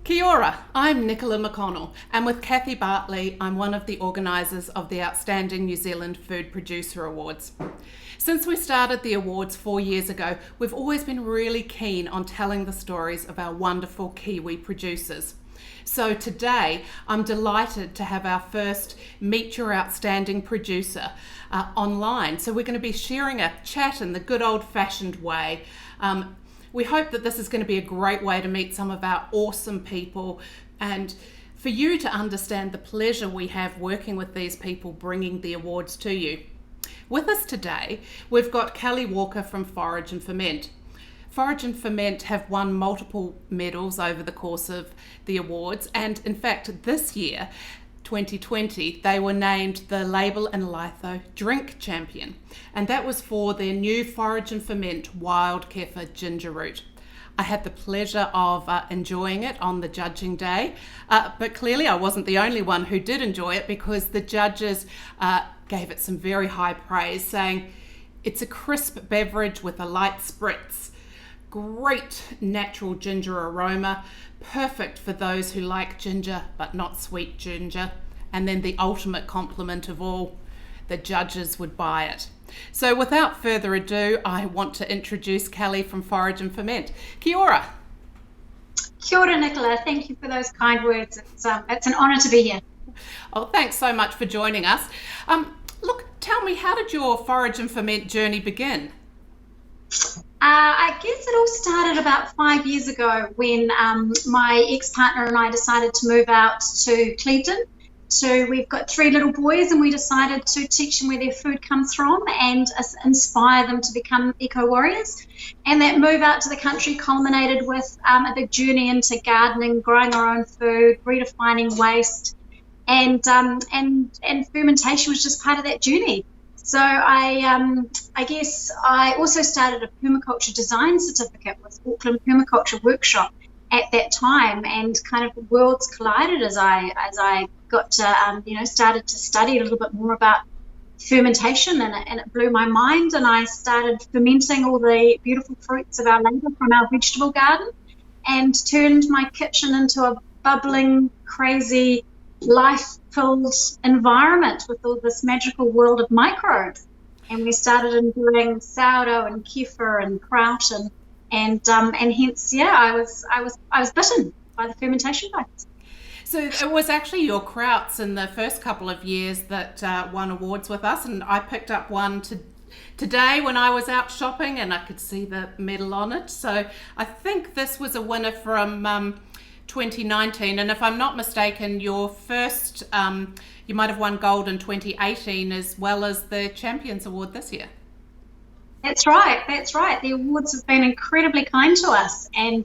Kia ora, I'm Nicola McConnell, and with Kathy Bartley, I'm one of the organisers of the Outstanding New Zealand Food Producer Awards. Since we started the awards 4 years ago, we've always been really keen on telling the stories of our wonderful Kiwi producers. So today, I'm delighted to have our first Meet Your Outstanding Producer online. So we're going to be sharing a chat in the good old-fashioned way. We hope that this is going to be a great way to meet some of our awesome people and for you to understand the pleasure we have working with these people bringing the awards to you. With us today, we've got Kelli Walker from Forage and Ferment. Forage and Ferment have won multiple medals over the course of the awards, and in fact this year, 2020, they were named the Label Litho Drink Champion, and that was for their new Forage and Ferment Wild Kefir ginger root. I had the pleasure of enjoying it on the judging day, but clearly I wasn't the only one who did enjoy it, because the judges gave it some very high praise, saying it's a crisp beverage with a light spritz, great natural ginger aroma, perfect for those who like ginger but not sweet ginger, and then the ultimate compliment of all, the judges would buy it. So without further ado, I want to introduce Kelli from Forage and Ferment. Kia ora. Kia ora, Nicola. Thank you for those kind words. It's an honour to be here. Oh, thanks so much for joining us. Look, tell me, how did your Forage and Ferment journey begin? I guess it all started about 5 years ago when my ex-partner and I decided to move out to Clevedon. So we've got 3 little boys, and we decided to teach them where their food comes from and inspire them to become eco-warriors. And that move out to the country culminated with a big journey into gardening, growing our own food, redefining waste, and fermentation was just part of that journey. So I guess I also started a permaculture design certificate with Auckland Permaculture Workshop at that time, and kind of worlds collided as I got to started to study a little bit more about fermentation, and it blew my mind, and I started fermenting all the beautiful fruits of our labour from our vegetable garden, and turned my kitchen into a bubbling, crazy, life-filled environment with all this magical world of microbes. And we started enjoying sourdough and kefir and kraut, and hence, I was bitten by the fermentation bugs. So it was actually your krauts in the first couple of years that won awards with us, and I picked up one today when I was out shopping, and I could see the medal on it. So I think this was a winner from 2019, and if I'm not mistaken, your first, you might have won gold in 2018 as well as the Champions Award this year. That's right. The awards have been incredibly kind to us, and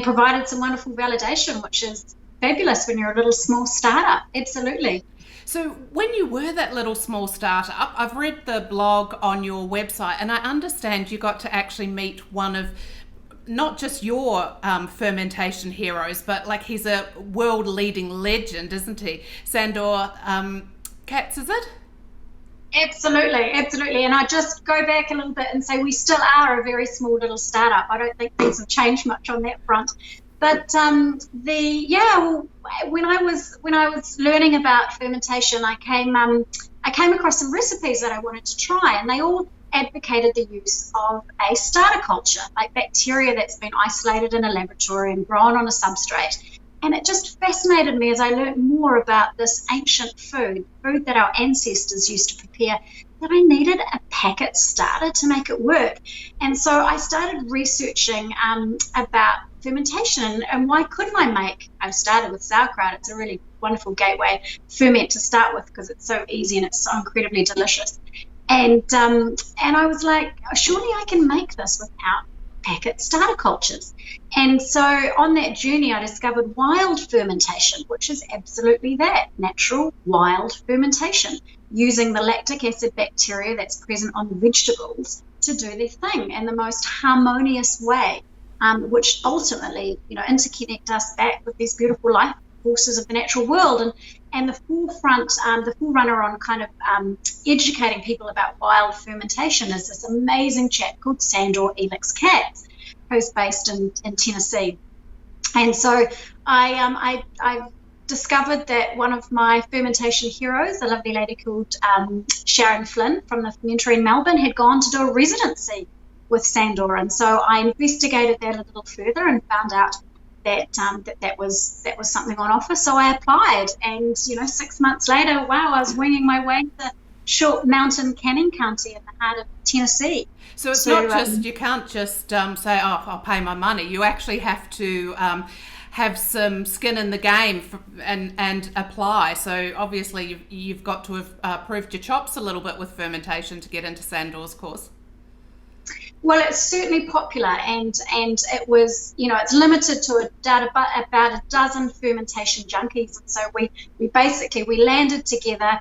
provided some wonderful validation, which is fabulous when you're a little small startup. Absolutely. So when you were that little small startup, I've read the blog on your website, and I understand you got to actually meet one of not just your fermentation heroes, but like he's a world-leading legend, isn't he? Sandor Katz, is it? Absolutely. And I just go back a little bit and say we still are a very small little startup. I don't think things have changed much on that front. But when I was learning about fermentation, I came across some recipes that I wanted to try, and they all advocated the use of a starter culture, like bacteria that's been isolated in a laboratory and grown on a substrate. And it just fascinated me as I learned more about this ancient food that our ancestors used to prepare, that I needed a packet starter to make it work. And so I started researching about fermentation and why couldn't I started with sauerkraut. It's a really wonderful gateway ferment to start with because it's so easy and it's so incredibly delicious. And I was like, surely I can make this without packet starter cultures. And so on that journey, I discovered wild fermentation, which is absolutely that, natural wild fermentation, using the lactic acid bacteria that's present on the vegetables to do their thing in the most harmonious way, which ultimately, interconnect us back with these beautiful life forces of the natural world. And the forerunner on kind of educating people about wild fermentation is this amazing chap called Sandor Katz, who's based in Tennessee. And so I discovered that one of my fermentation heroes, a lovely lady called Sharon Flynn from the fermentery in Melbourne, had gone to do a residency with Sandor. And so I investigated that a little further and found out that that was something on offer. So I applied, and 6 months later, wow, I was winging my way to short mountain Canning County in the heart of Tennessee. So it's not just, you can't just say, oh, I'll pay my money. You actually have to have some skin in the game and apply. So obviously you've got to have proved your chops a little bit with fermentation to get into Sandor's course. Well, it's certainly popular, and it was, it's limited to about a dozen fermentation junkies. And so we landed together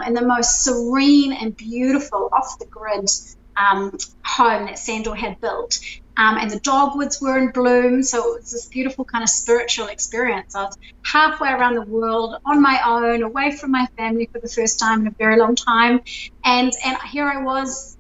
in the most serene and beautiful off-the-grid home that Sandor had built. And the dogwoods were in bloom, so it was this beautiful kind of spiritual experience. I was halfway around the world on my own, away from my family for the first time in a very long time. And here I was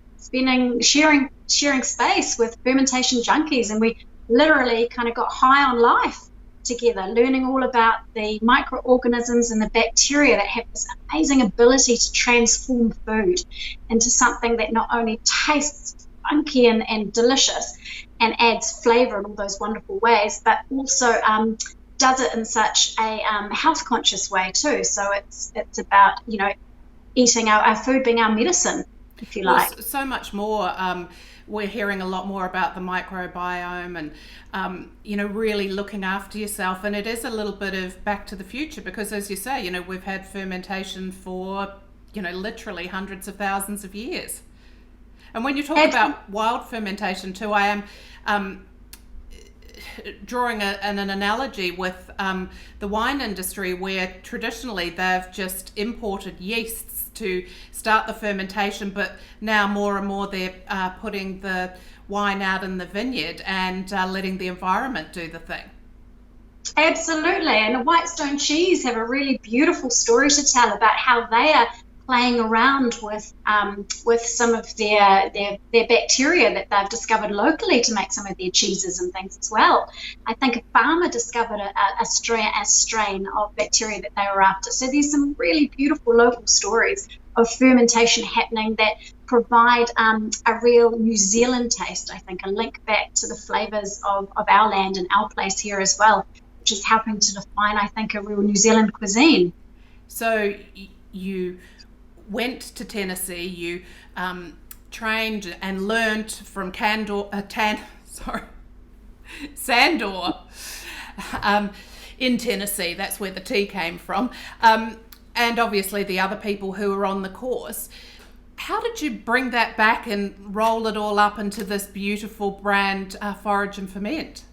sharing space with fermentation junkies, and we literally kind of got high on life together, learning all about the microorganisms and the bacteria that have this amazing ability to transform food into something that not only tastes funky and delicious and adds flavor in all those wonderful ways, but also does it in such a health conscious way too. So it's about eating our food being our medicine, if you like. Well, so much more. We're hearing a lot more about the microbiome and, really looking after yourself. And it is a little bit of back to the future because, as you say, we've had fermentation for, literally hundreds of thousands of years. And when you talk about wild fermentation too, I am drawing an analogy with the wine industry, where traditionally they've just imported yeasts to start the fermentation, but now more and more they're putting the wine out in the vineyard and letting the environment do the thing. Absolutely, and the Whitestone cheese have a really beautiful story to tell about how they are playing around with some of their bacteria that they've discovered locally to make some of their cheeses and things as well. I think a farmer discovered a strain of bacteria that they were after. So there's some really beautiful local stories of fermentation happening that provide a real New Zealand taste, I think, a link back to the flavours of our land and our place here as well, which is helping to define, I think, a real New Zealand cuisine. So you went to Tennessee, you trained and learnt from Sandor in Tennessee. That's where the tea came from. And obviously the other people who were on the course. How did you bring that back and roll it all up into this beautiful brand, Forage and Ferment?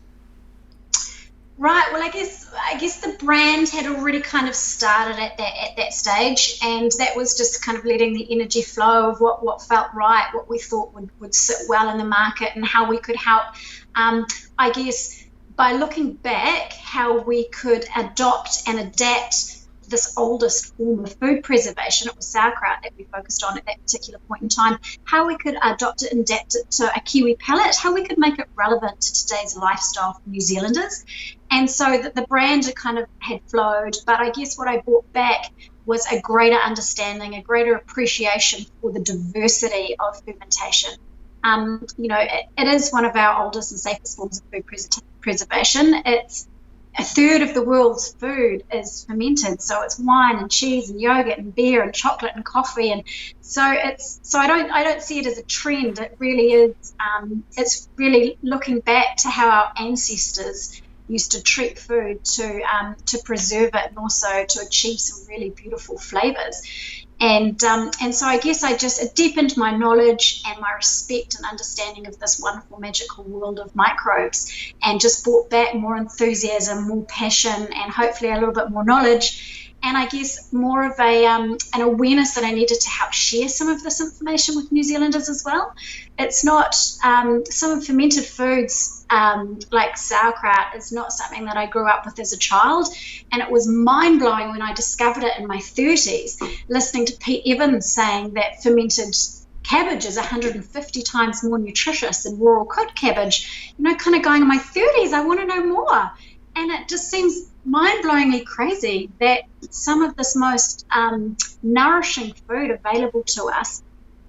Right. Well, I guess the brand had already kind of started at that stage, and that was just kind of letting the energy flow of what felt right, what we thought would sit well in the market, and how we could help. I guess by looking back, how we could adopt and adapt this oldest form of food preservation. It was sauerkraut that we focused on at that particular point in time. How we could adopt it and adapt it to a Kiwi palate, how we could make it relevant to today's lifestyle for New Zealanders. And so that the brand kind of had flowed, but I guess what I brought back was a greater understanding, a greater appreciation for the diversity of fermentation. It is one of our oldest and safest forms of food preservation. It's a third of the world's food is fermented, so it's wine and cheese and yogurt and beer and chocolate and coffee, and so I don't see it as a trend. It really is. It's really looking back to how our ancestors used to treat food to preserve it and also to achieve some really beautiful flavors. And so I guess it deepened my knowledge and my respect and understanding of this wonderful magical world of microbes, and just brought back more enthusiasm, more passion, and hopefully a little bit more knowledge. And I guess more of an awareness that I needed to help share some of this information with New Zealanders as well. It's not some fermented foods like sauerkraut is not something that I grew up with as a child, and it was mind-blowing when I discovered it in my 30s, listening to Pete Evans saying that fermented cabbage is 150 times more nutritious than raw or cooked cabbage. Kind of going in my 30s, I want to know more. And it just seems mind-blowingly crazy that some of this most nourishing food available to us,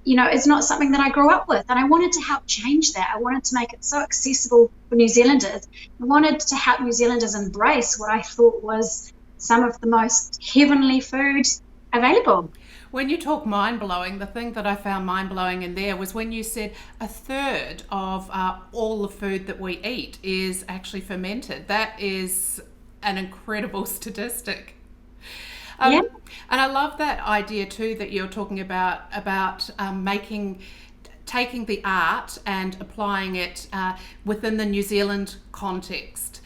is not something that I grew up with. And I wanted to help change that. I wanted to make it so accessible for New Zealanders. I wanted to help New Zealanders embrace what I thought was some of the most heavenly food available. When you talk mind-blowing, the thing that I found mind-blowing in there was when you said a third of all the food that we eat is actually fermented. That is an incredible statistic. Yeah. And I love that idea too that you're talking about taking the art and applying it within the New Zealand context.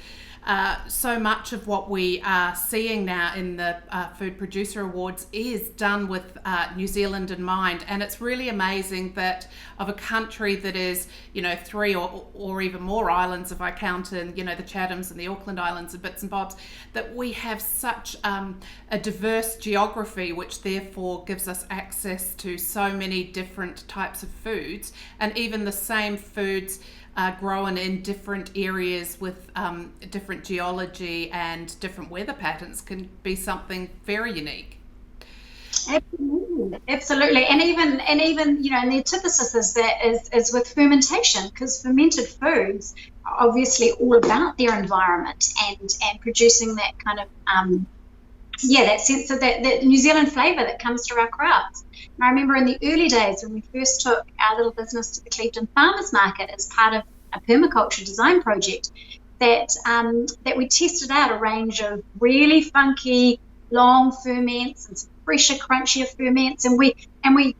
So much of what we are seeing now in the Food Producer Awards is done with New Zealand in mind, and it's really amazing that of a country that is, 3 or even more islands, if I count in, the Chathams and the Auckland Islands and bits and bobs, that we have such a diverse geography, which therefore gives us access to so many different types of foods, and even the same foods grown in different areas with different geology and different weather patterns can be something very unique. Absolutely. And even and the antithesis is with fermentation, because fermented foods are obviously all about their environment and producing that kind of that sense of that New Zealand flavour that comes through our crafts. And I remember in the early days when we first took our little business to the Clevedon Farmers Market as part of a permaculture design project, that we tested out a range of really funky long ferments and some fresher, crunchier ferments, and we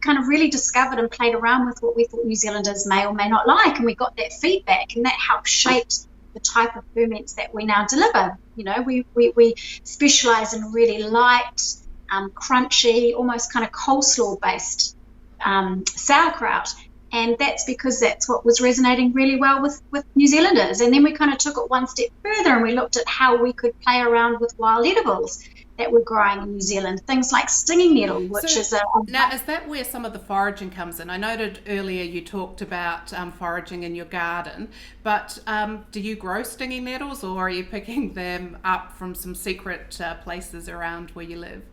kind of really discovered and played around with what we thought New Zealanders may or may not like, and we got that feedback, and that helped shape the type of ferments that we now deliver. We specialize in really light, crunchy, almost kind of coleslaw based sauerkraut, and that's because that's what was resonating really well with New Zealanders. And then we kind of took it one step further and we looked at how we could play around with wild edibles that we're growing in New Zealand, things like stinging nettle, which is now, is that where some of the foraging comes in? I noted earlier you talked about foraging in your garden, but do you grow stinging nettles, or are you picking them up from some secret places around where you live?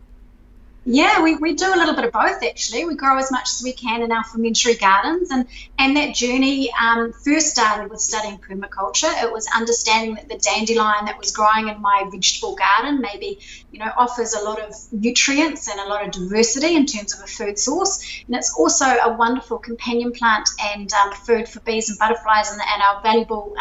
Yeah, we do a little bit of both, actually. We grow as much as we can in our fermentary gardens, and that journey first started with studying permaculture. It was understanding that the dandelion that was growing in my vegetable garden maybe, offers a lot of nutrients and a lot of diversity in terms of a food source, and it's also a wonderful companion plant and food for bees and butterflies and our valuable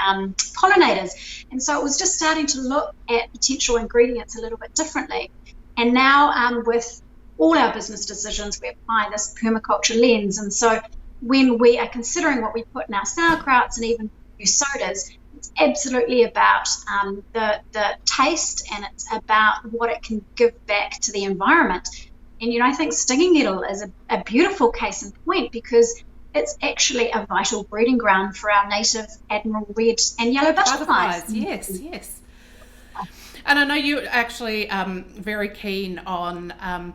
pollinators. And so it was just starting to look at potential ingredients a little bit differently. And now with all our business decisions, we apply this permaculture lens. And so when we are considering what we put in our sauerkrauts and even new sodas, it's absolutely about the taste, and it's about what it can give back to the environment. And, I think stinging nettle is a beautiful case in point, because it's actually a vital breeding ground for our native admiral red and yellow butterflies. Yes. And I know you're actually very keen on,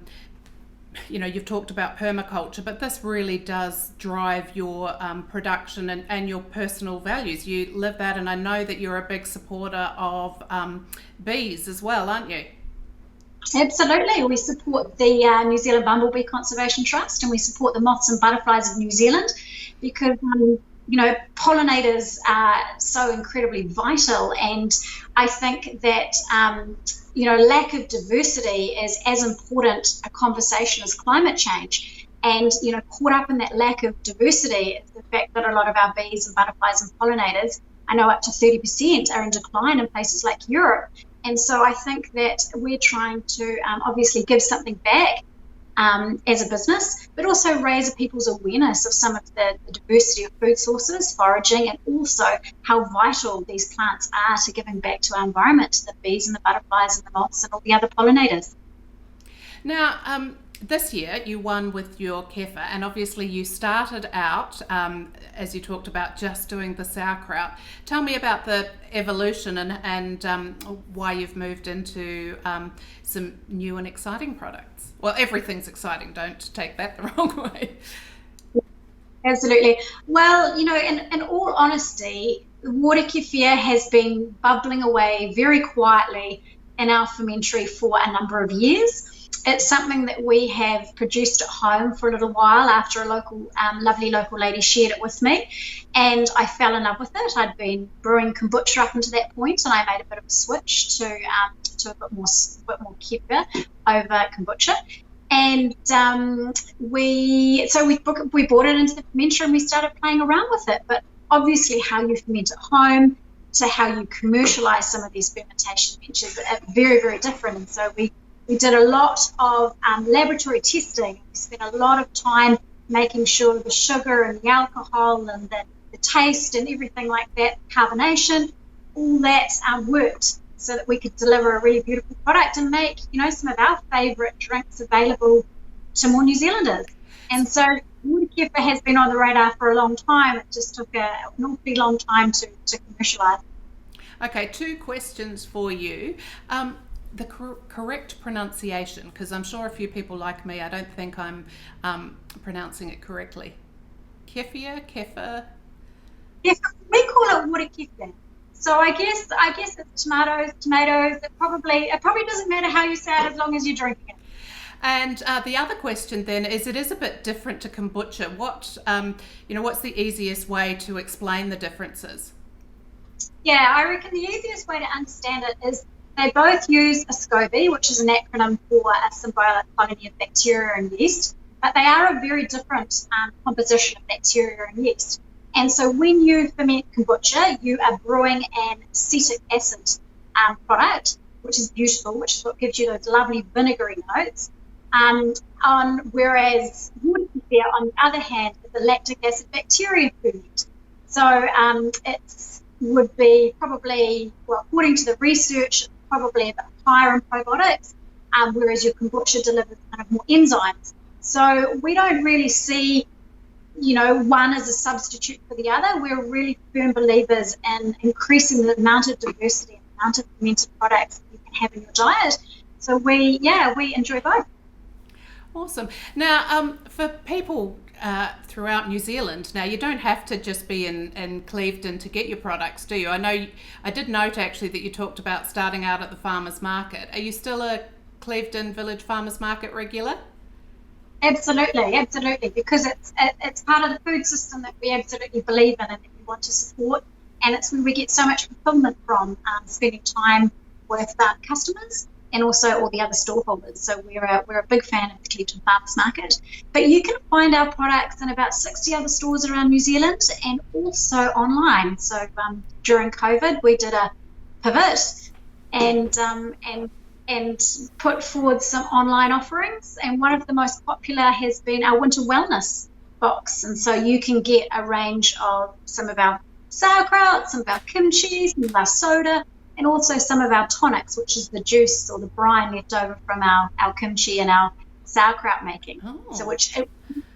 you've talked about permaculture, but this really does drive your production and your personal values. You live that, and I know that you're a big supporter of bees as well, aren't you? Absolutely. We support the New Zealand Bumblebee Conservation Trust, and we support the Moths and Butterflies of New Zealand, because pollinators are so incredibly vital, and I think that lack of diversity is as important a conversation as climate change. And caught up in that lack of diversity is the fact that a lot of our bees and butterflies and pollinators, I know up to 30%, are in decline in places like Europe. And so I think that we're trying to obviously give something back as a business, but also raise people's awareness of some of the diversity of food sources, foraging, and also how vital these plants are to giving back to our environment, to the bees and the butterflies and the moths and all the other pollinators. Now, this year you won with your kefir, and obviously you started out, as you talked about, just doing the sauerkraut. Tell me about the evolution and why you've moved into some new and exciting products. Well, everything's exciting, don't take that the wrong way. Absolutely. Well, in all honesty, water kefir has been bubbling away very quietly in our fermentary for a number of years. It's something that we have produced at home for a little while after a local, lovely local lady shared it with me, and I fell in love with it. I'd been brewing kombucha up until that point, and I made a bit of a switch to a bit more kefir over kombucha. And we brought it into the fermenter and we started playing around with it. But obviously, how you ferment at home to how you commercialize some of these fermentation ventures are very, very different. And so we did a lot of laboratory testing. We spent a lot of time making sure the sugar and the alcohol and the taste and everything like that, carbonation, all that worked so that we could deliver a really beautiful product and make, some of our favourite drinks available to more New Zealanders. And so water kefir has been on the radar for a long time. It just took an awfully long time to commercialise. Okay, 2 questions for you. The correct pronunciation, because I'm sure a few people like me, I don't think I'm pronouncing it correctly. Kefir? Yes, we call it water kefir. So I guess it's tomatoes. It probably doesn't matter how you say it as long as you're drinking it. And the other question then is, it is a bit different to kombucha. What's the easiest way to explain the differences? Yeah, I reckon the easiest way to understand it is they both use a SCOBY, which is an acronym for a symbiotic colony of bacteria and yeast, but they are a very different composition of bacteria and yeast. And so when you ferment kombucha, you are brewing an acetic acid product, which is beautiful, which is what gives you those lovely vinegary notes. Whereas water kefir, on the other hand, is a lactic acid bacteria ferment. So it would be probably, according to the research, probably a bit higher in probiotics, whereas your kombucha delivers kind of more enzymes. So we don't really see, one as a substitute for the other. We're really firm believers in increasing the amount of diversity and the amount of fermented products that you can have in your diet. So we enjoy both. Awesome. Now, for people throughout New Zealand, now you don't have to just be in Clevedon to get your products, do you? I did note actually that you talked about starting out at the farmers market. Are you still a Clevedon Village Farmers Market regular? Absolutely, because it's part of the food system that we absolutely believe in and that we want to support, and it's where we get so much fulfillment from spending time with customers and also all the other storeholders. So we're a big fan of the Clevedon Farmers Market. But you can find our products in about 60 other stores around New Zealand and also online. So during COVID, we did a pivot and put forward some online offerings. And one of the most popular has been our winter wellness box. And so you can get a range of some of our sauerkraut, some of our kimchi, some of our soda, and also some of our tonics, which is the juice or the brine left over from our kimchi and our sauerkraut making. Oh. So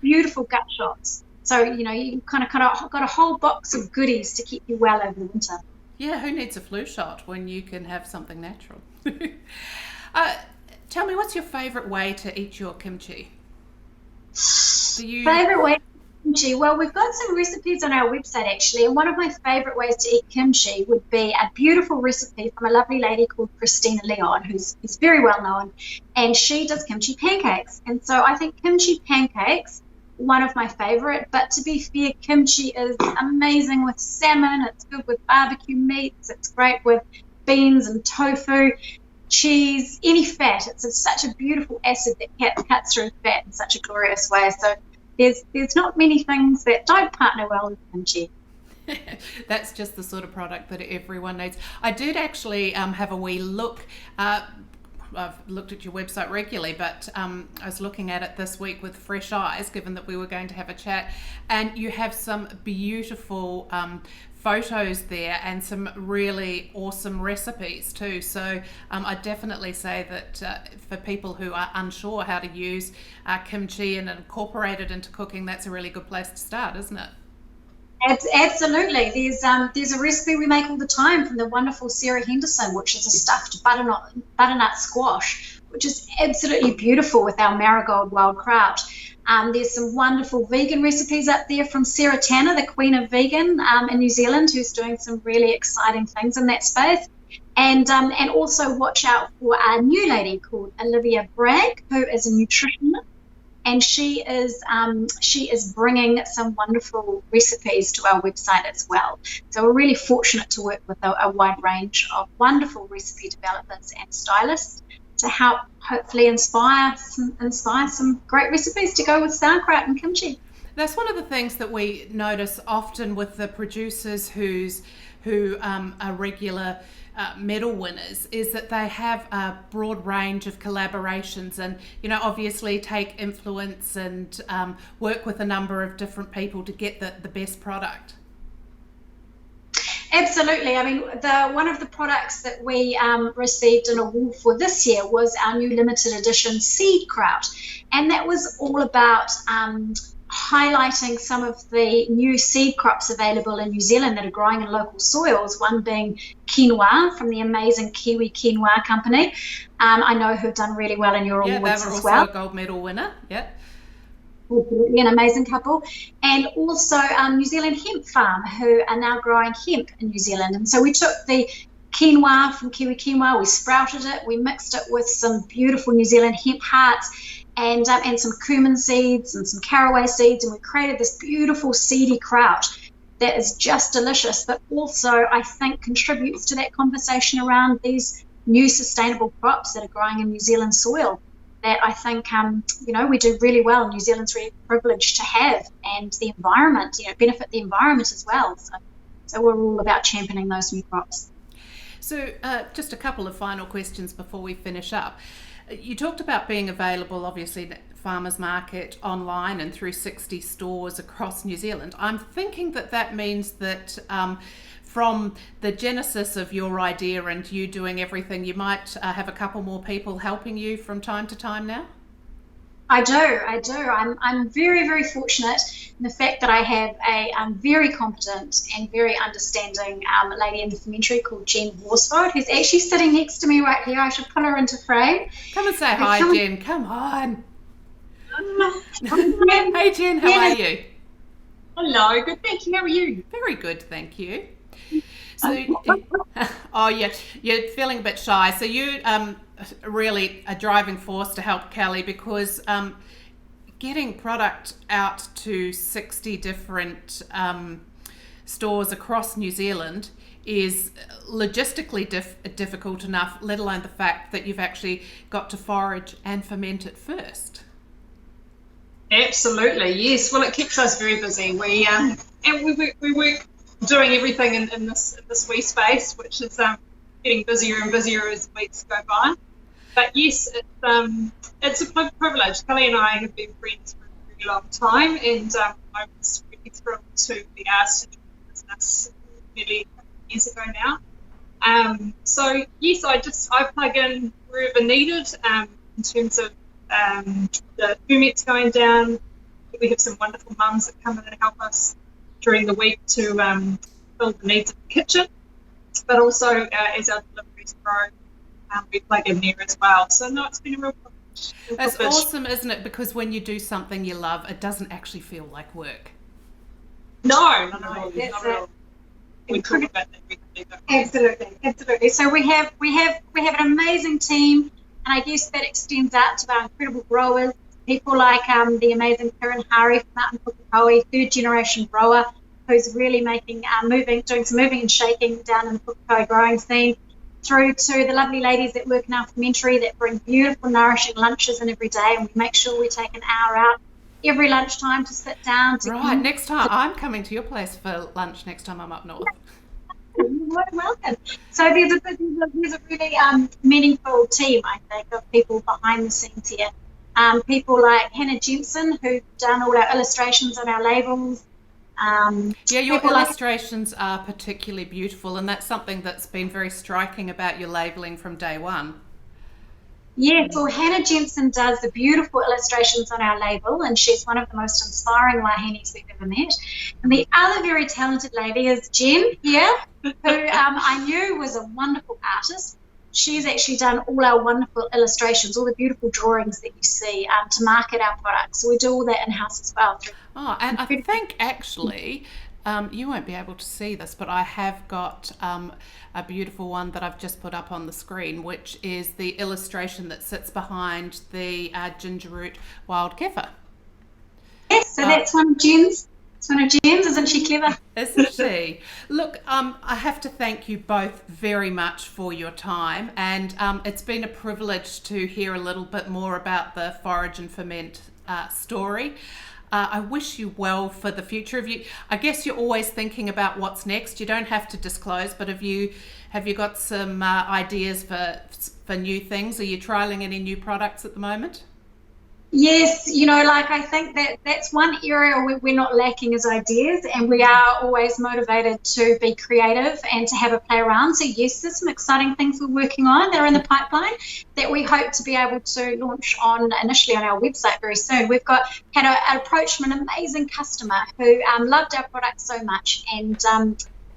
beautiful gut shots. So, you kind of got a whole box of goodies to keep you well over the winter. Yeah, who needs a flu shot when you can have something natural? Tell me, what's your favourite way to eat your kimchi? Favourite way? Kimchi. Well, we've got some recipes on our website actually, and one of my favourite ways to eat kimchi would be a beautiful recipe from a lovely lady called Christina Leon, who's very well known, and she does kimchi pancakes. And so I think kimchi pancakes, one of my favourite, but to be fair, kimchi is amazing with salmon, it's good with barbecue meats, it's great with beans and tofu, cheese, any fat. It's such a beautiful acid that cuts through fat in such a glorious way. So there's not many things that don't partner well with kimchi. That's just the sort of product that everyone needs. I did actually have a wee look. I've looked at your website regularly, but I was looking at it this week with fresh eyes, given that we were going to have a chat, and you have some beautiful photos there and some really awesome recipes too. So I definitely say that for people who are unsure how to use kimchi and incorporate it into cooking, that's a really good place to start, isn't it? Absolutely. There's a recipe we make all the time from the wonderful Sarah Henderson, which is a stuffed butternut squash, which is absolutely beautiful with our marigold wild kraut. There's some wonderful vegan recipes up there from Sarah Tanner, the Queen of Vegan in New Zealand, who's doing some really exciting things in that space. And also watch out for a new lady called Olivia Bragg, who is a nutritionist, and she is bringing some wonderful recipes to our website as well. So we're really fortunate to work with a wide range of wonderful recipe developers and stylists to help hopefully inspire some great recipes to go with sauerkraut and kimchi. That's one of the things that we notice often with the producers who are regular medal winners, is that they have a broad range of collaborations and, you know, obviously take influence and work with a number of different people to get the best product. Absolutely. I mean, one of the products that we received an award for this year was our new limited edition seed kraut, and that was all about highlighting some of the new seed crops available in New Zealand that are growing in local soils, one being quinoa from the amazing Kiwi Quinoa Company. I know who've done really well in your awards as well. Yeah, they were also a gold medal winner. Yeah. Absolutely, an amazing couple. And also New Zealand Hemp Farm, who are now growing hemp in New Zealand. And so we took the quinoa from Kiwi Quinoa, we sprouted it, we mixed it with some beautiful New Zealand hemp hearts, and some cumin seeds and some caraway seeds, and we created this beautiful seedy kraut that is just delicious, but also I think contributes to that conversation around these new sustainable crops that are growing in New Zealand soil that I think, we do really well. New Zealand's really privileged to have, and the environment, benefit the environment as well. So we're all about championing those new crops. So just a couple of final questions before we finish up. You talked about being available, obviously, at Farmers Market, online and through 60 stores across New Zealand. I'm thinking that means that from the genesis of your idea and you doing everything, you might have a couple more people helping you from time to time now? I do. I'm very, very fortunate in the fact that I have a very competent and very understanding lady in the fermentary called Jen Horsford, who's actually sitting next to me right here. I should pull her into frame. Come and say hi, Jen. Come on. Hey, Jen, how are you? Hello, good, thank you. How are you? Very good, thank you. So, you're feeling a bit shy. So you really a driving force to help Kelli, because getting product out to 60 different stores across New Zealand is logistically difficult enough, let alone the fact that you've actually got to forage and ferment it first. Absolutely, yes. Well, it keeps us very busy. We work doing everything in this wee space, which is getting busier and busier as weeks go by. But yes, it's a privilege. Kelli and I have been friends for a very long time, and I was really thrilled to be asked to join the business nearly a couple of years ago now. So yes, I plug in wherever needed in terms of the ferments going down. We have some wonderful mums that come in and help us during the week to fill the needs of the kitchen, but also as our deliveries grow, we plug in there as well. So no, it's been a real privilege. It's awesome, isn't it? Because when you do something you love, it doesn't actually feel like work. No, not at all. We talk about that regularly. Absolutely. So we have an amazing team, and I guess that extends out to our incredible growers. People like the amazing Kiran Hari from out in Pukekohe, third generation grower, who's really doing some moving and shaking down in the Pukekohe growing scene, through to the lovely ladies that work in our fermentary that bring beautiful, nourishing lunches in every day, and we make sure we take an hour out every lunchtime to sit down. Next time I'm coming to your place for lunch next time I'm up north. You're more than welcome. So there's a really meaningful team, I think, of people behind the scenes here. People like Hannah Jensen, who've done all our illustrations on our labels. Your illustrations are particularly beautiful, and that's something that's been very striking about your labelling from day one. Yes, well, Hannah Jensen does the beautiful illustrations on our label, and she's one of the most inspiring Wahinis we've ever met. And the other very talented lady is Jen here, who I knew was a wonderful artist. she's actually done all our wonderful illustrations, all the beautiful drawings that you see to market our products. So we do all that in-house as well. Oh, and I think actually, you won't be able to see this, but I have got a beautiful one that I've just put up on the screen, which is the illustration that sits behind the ginger root wild kefir. Yes, so that's one of Jen's. It's one of Jen's, isn't she clever? Isn't she? Look, I have to thank you both very much for your time, and it's been a privilege to hear a little bit more about the Forage and Ferment story. I wish you well for the future of you. I guess you're always thinking about what's next. You don't have to disclose, but have you got some ideas for new things? Are you trialing any new products at the moment? Yes, I think that's one area where we're not lacking is ideas, and we are always motivated to be creative and to have a play around. So yes, there's some exciting things we're working on that are in the pipeline that we hope to be able to launch initially on our website very soon. We've had an approach from an amazing customer who loved our product so much and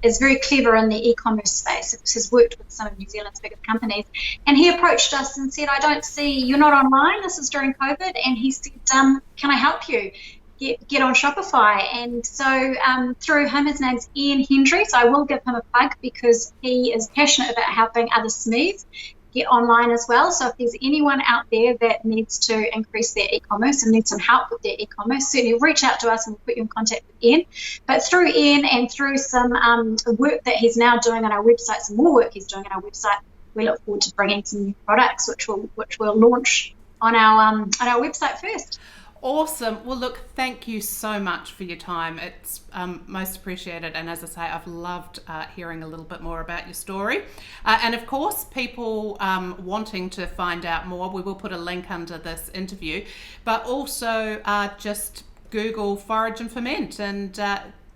is very clever in the e-commerce space, has worked with some of New Zealand's biggest companies. And he approached us and said, I don't see, you're not online, this is during COVID. And he said, can I help you get on Shopify? And so through him, his name's Ian Hendry, so I will give him a plug because he is passionate about helping other SMEs get online as well. So if there's anyone out there that needs to increase their e-commerce and needs some help with their e-commerce, certainly reach out to us and we'll put you in contact with Ian. But through Ian and through some work that he's now doing on our website, some more work he's doing on our website, we look forward to bringing some new products which we'll launch on our website first. Awesome. Well, look, thank you so much for your time. It's most appreciated. And as I say, I've loved hearing a little bit more about your story. And of course, people wanting to find out more, we will put a link under this interview. But also just Google Forage and Ferment and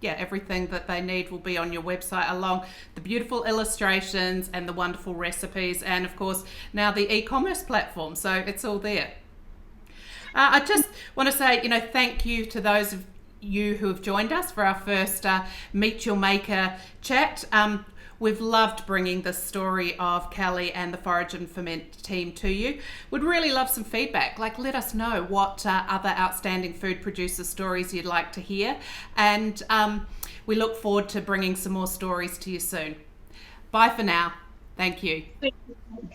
everything that they need will be on your website, along the beautiful illustrations and the wonderful recipes. And of course, now the e-commerce platform. So it's all there. I just want to say, thank you to those of you who have joined us for our first Meet Your Maker chat. We've loved bringing the story of Kelli and the Forage and Ferment team to you. Would really love some feedback. Let us know what other outstanding food producer stories you'd like to hear. And we look forward to bringing some more stories to you soon. Bye for now. Thank you. Thank you.